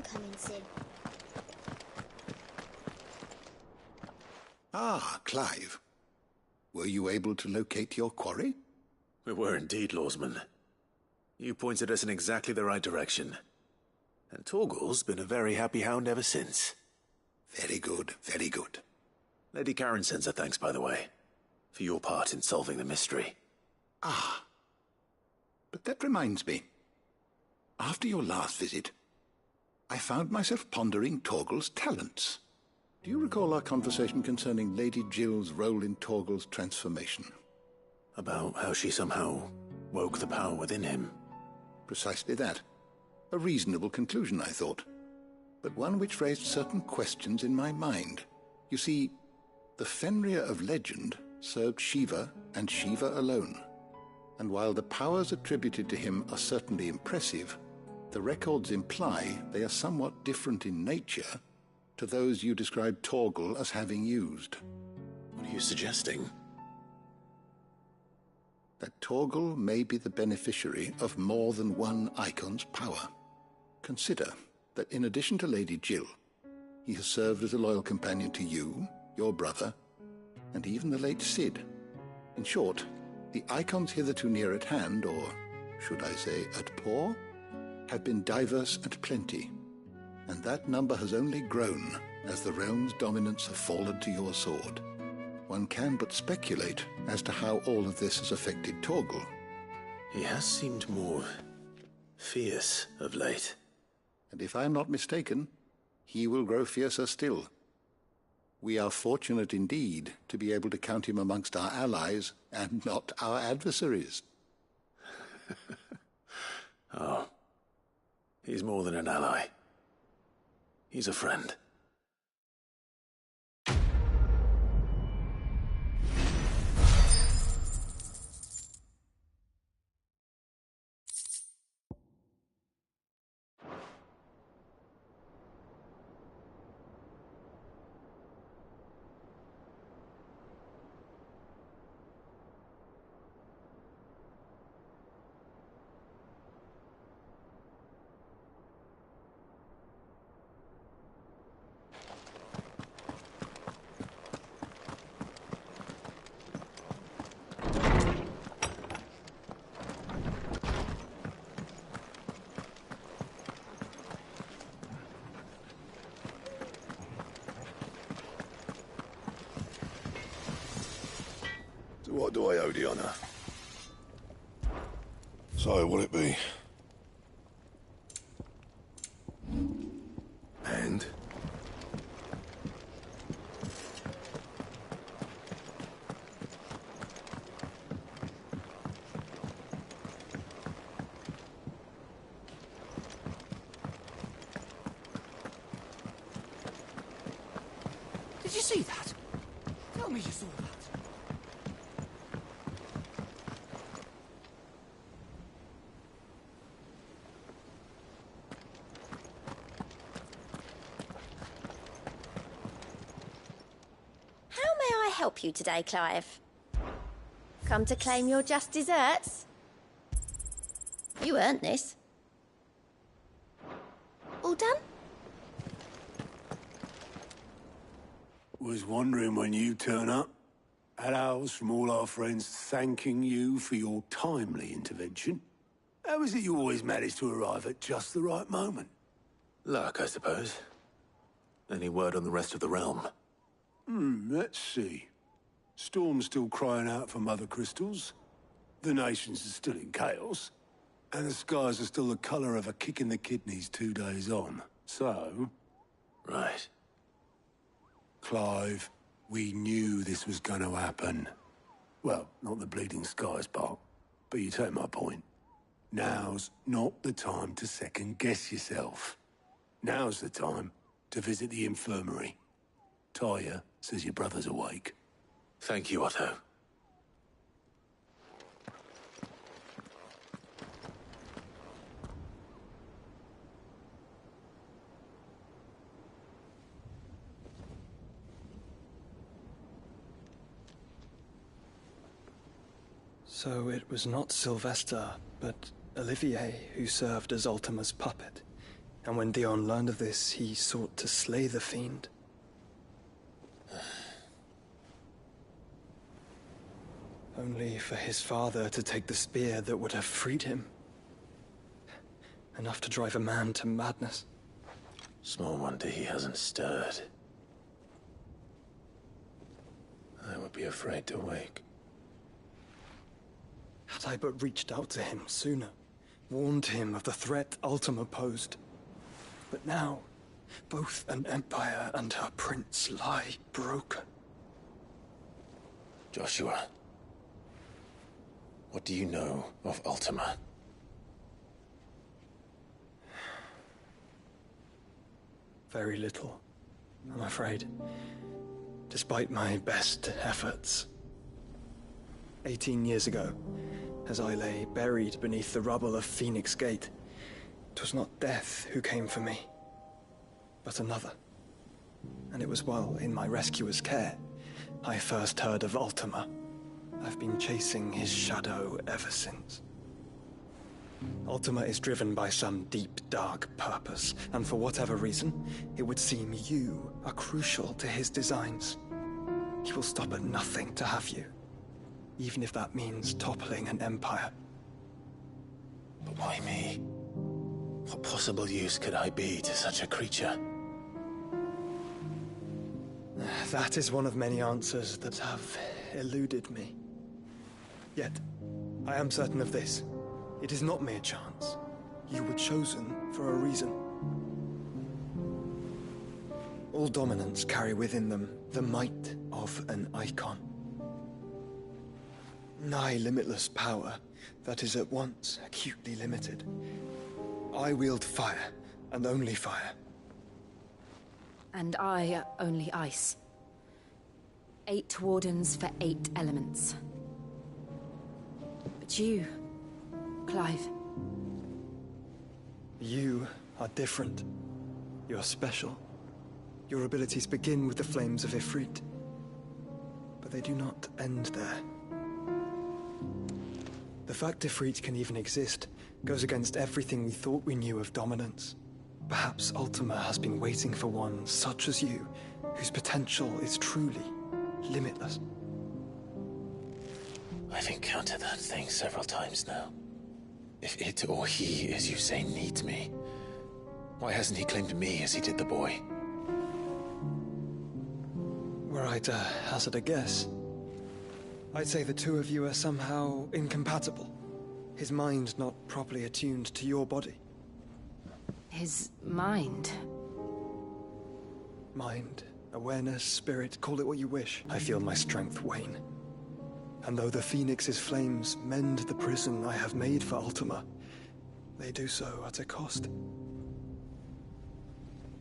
coming soon. Ah, Clive. Were you able to locate your quarry? We were indeed, Lawsman. You pointed us in exactly the right direction. And Torgal's been a very happy hound ever since. Very good, very good. Lady Karen sends her thanks, by the way, for your part in solving the mystery. Ah. But that reminds me. After your last visit, I found myself pondering Torgal's talents. Do you recall our conversation concerning Lady Jill's role in Torgal's transformation? About how she somehow woke the power within him. Precisely that. A reasonable conclusion, I thought. But one which raised certain questions in my mind. You see, the Fenrir of legend served Shiva and Shiva alone. And while the powers attributed to him are certainly impressive, the records imply they are somewhat different in nature to those you described Torgal as having used. What are you suggesting? That Torgal may be the beneficiary of more than one icon's power. Consider that in addition to Lady Jill, he has served as a loyal companion to you, your brother, and even the late Cid. In short, the icons hitherto near at hand, or should I say at paw, have been diverse and plenty, and that number has only grown as the realm's dominance have fallen to your sword. One can but speculate as to how all of this has affected Torgal. He has seemed more fierce of late. And if I am not mistaken, he will grow fiercer still. We are fortunate indeed to be able to count him amongst our allies and not our adversaries. Oh, he's more than an ally. He's a friend. What do I owe the honour? So, will it be? And? Did you see that? Tell me you saw that. Help you today, Clive? Come to claim your just desserts? You earned this. All done? Was wondering when you turn up. Had ours from all our friends thanking you for your timely intervention. How is it you always manage to arrive at just the right moment? Luck, I suppose. Any word on the rest of the realm? Let's see. Storm's still crying out for Mother Crystals. The nations are still in chaos. And the skies are still the colour of a kick in the kidneys 2 days on. So... Right. Clive, we knew this was going to happen. Well, not the bleeding skies part, but you take my point. Now's not the time to second-guess yourself. Now's the time to visit the infirmary. Taya says your brother's awake. Thank you, Otto. So it was not Sylvester, but Olivier who served as Ultima's puppet. And when Dion learned of this, he sought to slay the fiend. Only for his father to take the spear that would have freed him. Enough to drive a man to madness. Small wonder he hasn't stirred. I would be afraid to wake. Had I but reached out to him sooner, warned him of the threat Ultima posed. But now, both an empire and her prince lie broken. Joshua, what do you know of Ultima? Very little, I'm afraid. Despite my best efforts. 18 years ago, as I lay buried beneath the rubble of Phoenix Gate, 'twas not death who came for me, but another. And it was while in my rescuer's care, I first heard of Ultima. I've been chasing his shadow ever since. Ultima is driven by some deep, dark purpose, and for whatever reason, it would seem you are crucial to his designs. He will stop at nothing to have you, even if that means toppling an empire. But why me? What possible use could I be to such a creature? That is one of many answers that have eluded me. Yet, I am certain of this. It is not mere chance. You were chosen for a reason. All dominants carry within them the might of an icon. Nigh limitless power that is at once acutely limited. I wield fire, and only fire. And I only ice. 8 wardens for 8 elements. But you, Clive. You are different. You're special. Your abilities begin with the flames of Ifrit. But they do not end there. The fact Ifrit can even exist goes against everything we thought we knew of dominance. Perhaps Ultima has been waiting for one such as you, whose potential is truly limitless. I've encountered that thing several times now. If it or he, as you say, needs me, why hasn't he claimed me as he did the boy? Were I to hazard a guess, I'd say the two of you are somehow incompatible. His mind not properly attuned to your body. His mind? Mind, awareness, spirit, call it what you wish. I feel my strength wane. And though the Phoenix's flames mend the prison I have made for Ultima, they do so at a cost.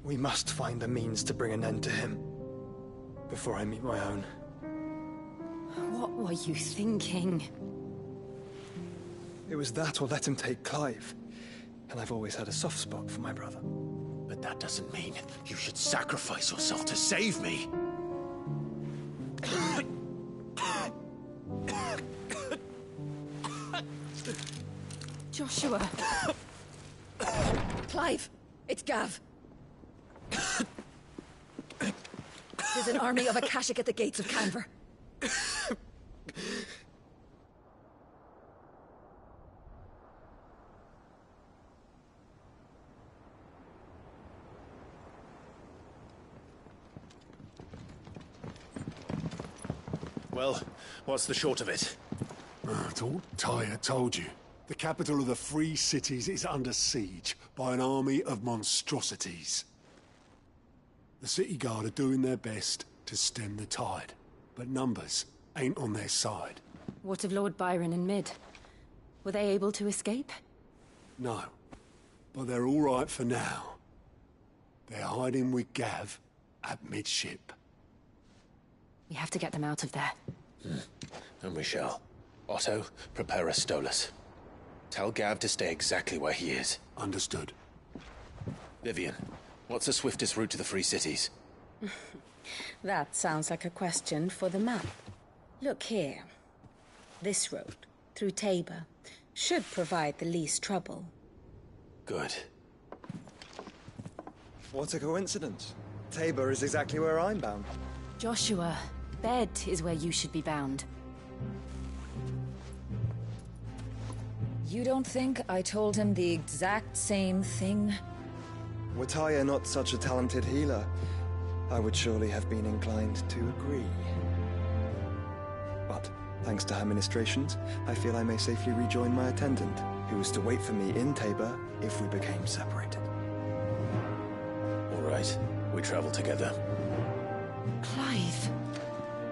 We must find a means to bring an end to him, before I meet my own. What were you thinking? It was that or let him take Clive. And I've always had a soft spot for my brother. But that doesn't mean you should sacrifice yourself to save me. Joshua. Clive, it's Gav. There's an army of Akashic at the gates of Canver. Well, what's the short of it? It's all Tyre told you. The capital of the Free Cities is under siege by an army of monstrosities. The City Guard are doing their best to stem the tide, but numbers ain't on their side. What of Lord Byron and Mid? Were they able to escape? No, but they're all right for now. They're hiding with Gav at midship. We have to get them out of there. And we shall. Otto, prepare a Stolas. Tell Gav to stay exactly where he is. Understood. Vivian, what's the swiftest route to the Free Cities? That sounds like a question for the map. Look here. This road, through Tabor, should provide the least trouble. Good. What a coincidence. Tabor is exactly where I'm bound. Joshua, bed is where you should be bound. You don't think I told him the exact same thing? Were Tyr not such a talented healer, I would surely have been inclined to agree. But, thanks to her ministrations, I feel I may safely rejoin my attendant, who was to wait for me in Tabor if we became separated. All right, we travel together. Clive.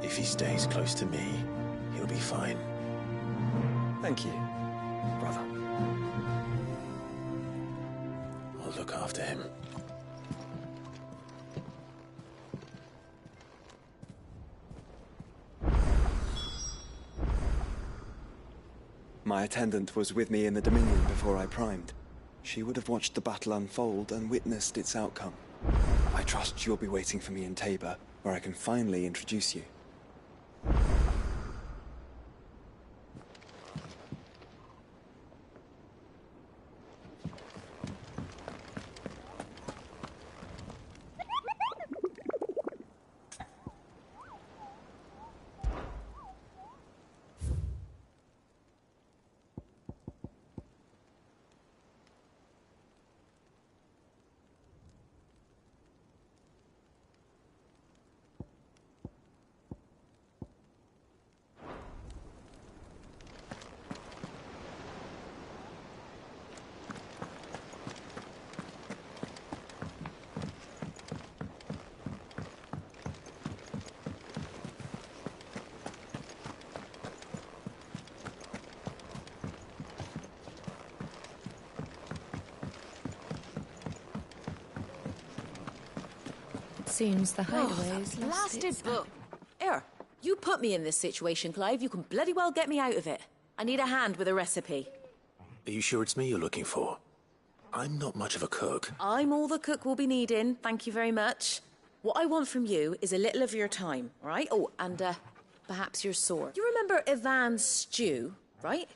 If he stays close to me, he'll be fine. Thank you, brother. I'll look after him. My attendant was with me in the Dominion before I primed. She would have watched the battle unfold and witnessed its outcome. I trust you'll be waiting for me in Tabor, where I can finally introduce you. Seems the hideaway's lost Blasted its... book. Here, you put me in this situation, Clive. You can bloody well get me out of it. I need a hand with a recipe. Are you sure it's me you're looking for? I'm not much of a cook. I'm all the cook will be needing, thank you very much. What I want from you is a little of your time, all right? Oh, and perhaps your sword. You remember Ivan's stew, right?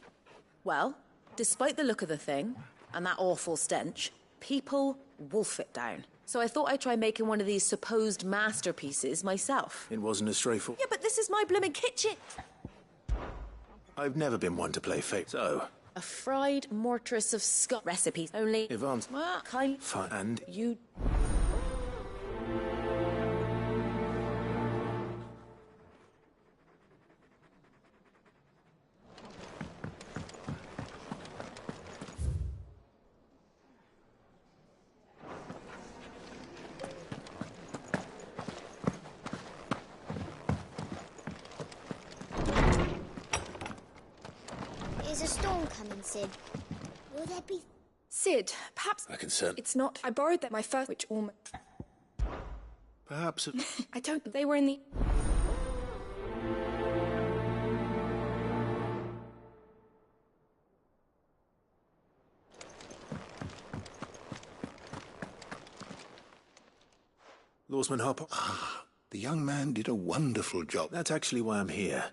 Well, despite the look of the thing, and that awful stench, people wolf it down. So I thought I'd try making one of these supposed masterpieces myself. It wasn't as straightforward. Yeah, but this is my blooming kitchen. I've never been one to play fate, so... A fried mortress of Scott recipes. Only... Ivan's... Well, kind... Fine, and... You... Is a storm coming, Sid? Will there be... Sid, perhaps... I can certainly... It's not. I borrowed them my first, which almost... Perhaps... I don't... They were in the... Lawsman Harper... The young man did a wonderful job. That's actually why I'm here.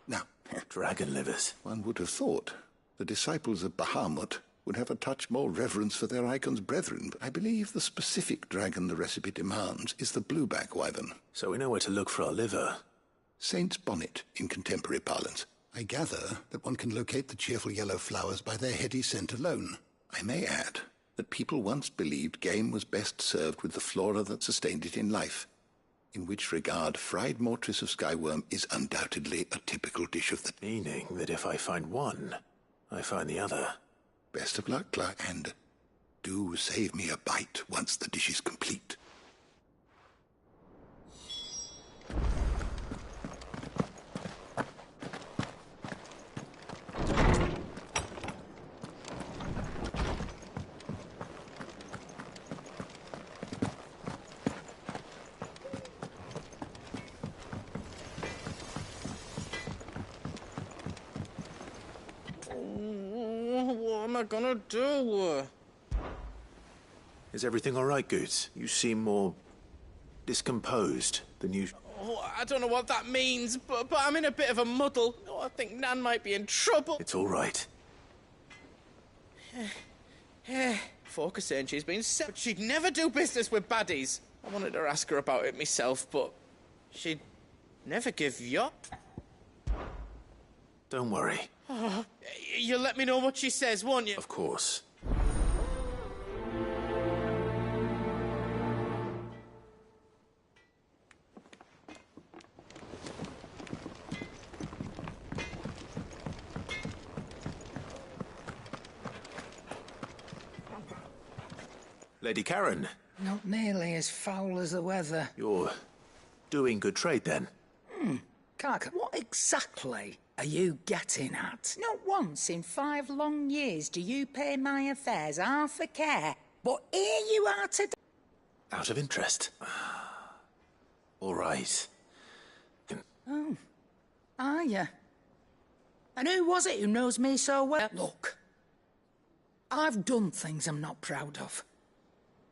Now, Dragon livers. one would have thought the disciples of Bahamut would have a touch more reverence for their icon's brethren, but I believe the specific dragon the recipe demands is the blueback wyvern. So we know where to look for our liver. Saint's bonnet in contemporary parlance. I gather that one can locate the cheerful yellow flowers by their heady scent alone. I may add that people once believed game was best served with the flora that sustained it in life, in which regard fried mortress of skyworm is undoubtedly a typical dish of the... Meaning that if I find one, I find the other. Best of luck, Clark, and do save me a bite once the dish is complete. What am I gonna do? Is everything all right, Goots? You seem more discomposed than usual. Oh, I don't know what that means, but I'm in a bit of a muddle. Oh, I think Nan might be in trouble. It's all right. Folk are saying she's been set, but she'd never do business with baddies. I wanted to ask her about it myself, but she'd never give you up. Don't worry. Oh, you'll let me know what she says, won't you? Of course. Lady Karen. Not nearly as foul as the weather. You're doing good trade, then? Carker, what exactly are you getting at? Not once in 5 long years do you pay my affairs half a care. But here you are today. Out of interest. All right. Oh, are you? And who was it who knows me so well? Look, I've done things I'm not proud of.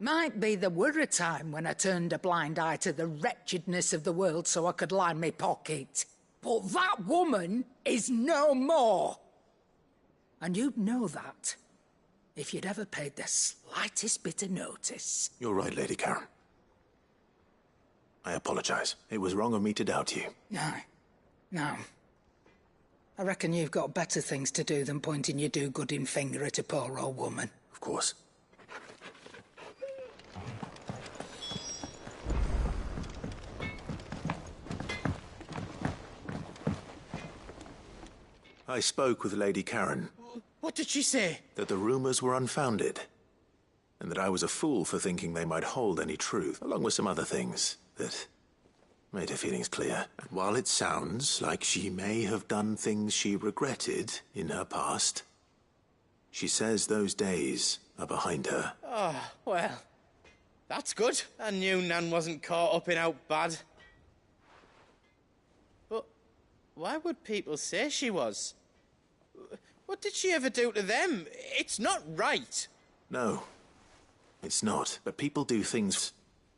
Might be there were a time when I turned a blind eye to the wretchedness of the world so I could line my pocket. But that woman is no more. And you'd know that if you'd ever paid the slightest bit of notice. You're right, Lady Karen. I apologize. It was wrong of me to doubt you. No. I reckon you've got better things to do than pointing your do-gooding finger at a poor old woman. Of course. I spoke with Lady Karen. What did she say? That the rumors were unfounded, and that I was a fool for thinking they might hold any truth, along with some other things that made her feelings clear. And while it sounds like she may have done things she regretted in her past, she says those days are behind her. Oh, well, that's good. I knew Nan wasn't caught up in out bad. But why would people say she was? What did she ever do to them? It's not right. No, it's not. But people do things